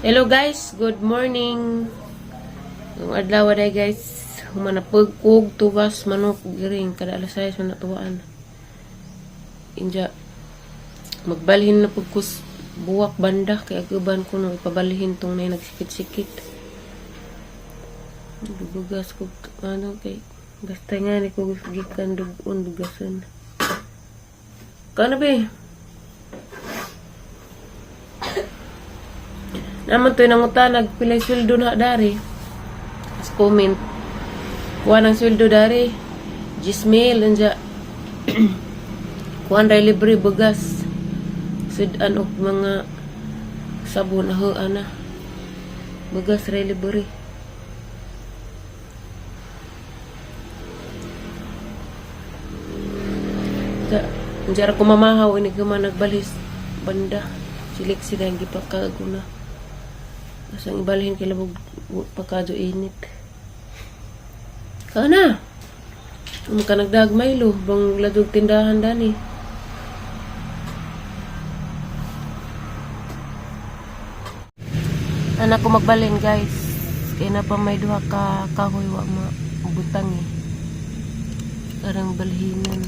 Hello guys, good morning. Yung adlaw day guys, humanapag kog tuwas manok giring kada alas 6 na tuwaan. Inja magbalhin na pagkus buwak banda kay aguban ko no ipabalhin tong nay nagsikit-sikit. Dugas ko ano kay basta nga ni ko gikan dugon dugason. Kana be? Naman to nangutan nagpilay sweldo na dari. As comment. Kuha ng sweldo dari. 10,000 anja. Kuha ray libre bugas. Sudan og mga sabon na ana. Bugas ray libre. Anja ko mamahaw ini ko man nagbalis banda. Silik sila ang gipakaguna. Asang ibalhin kay labog pagkado init. Kana. Ka nagdagmay lo bang ladog tindahan dani. Anak ko magbalhin guys. Kaya na pa may duha ka kahoy wa mabutang eh. Karang balhinan.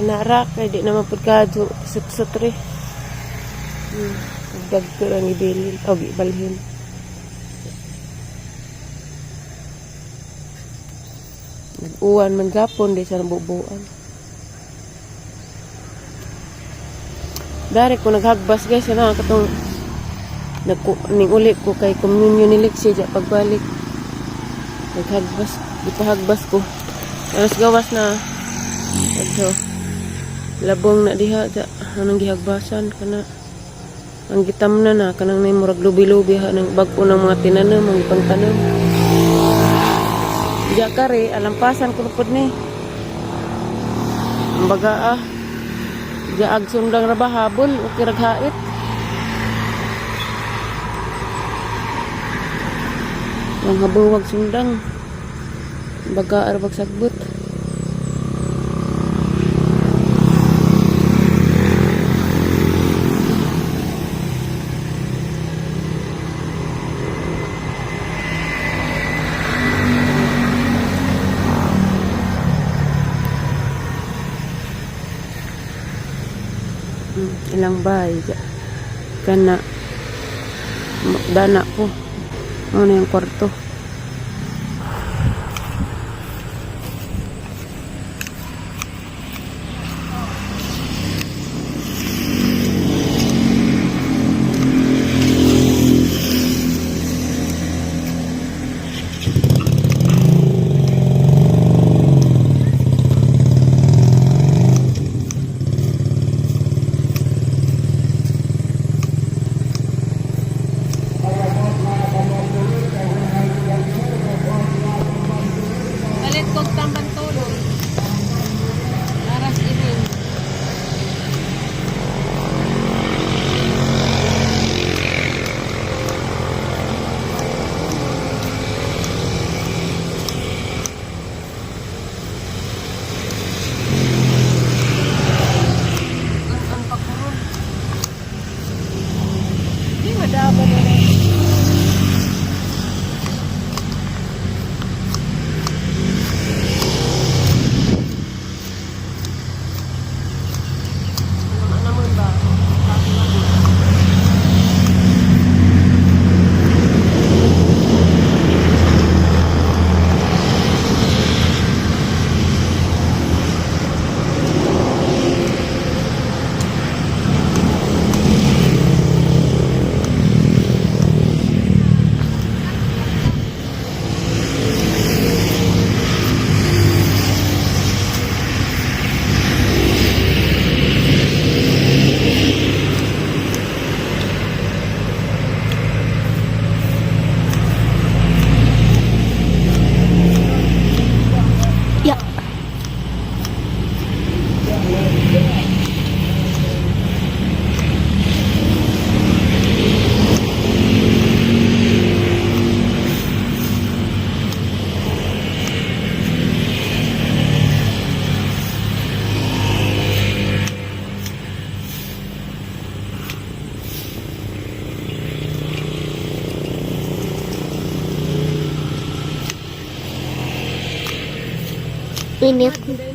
Anara kay di naman pud kadto sut-sut re. Dagko lang ibilin o gibalhin. Nag-uwan man gapon di sa nabubuan. Dari ko naghagbas guys na katong ning uli ko kay communion ni Lexie ja pagbalik. Naghagbas, gipahagbas ko. Tapos gawas na ito. Labong na diha ja anong gihagbasan kana. Ang gitam na kanang nay murag lubi-lubi ha ng bag-o ng mga tinanom, mga pangtanom. Diya kare alampasan ko pud ni. Ang baga diya ag sundang ra ba habol o kiraghait. Ang habol wag sundang. Baga arbag sagbot. Ilang bahay kana dana ko ano yung kwarto. Init.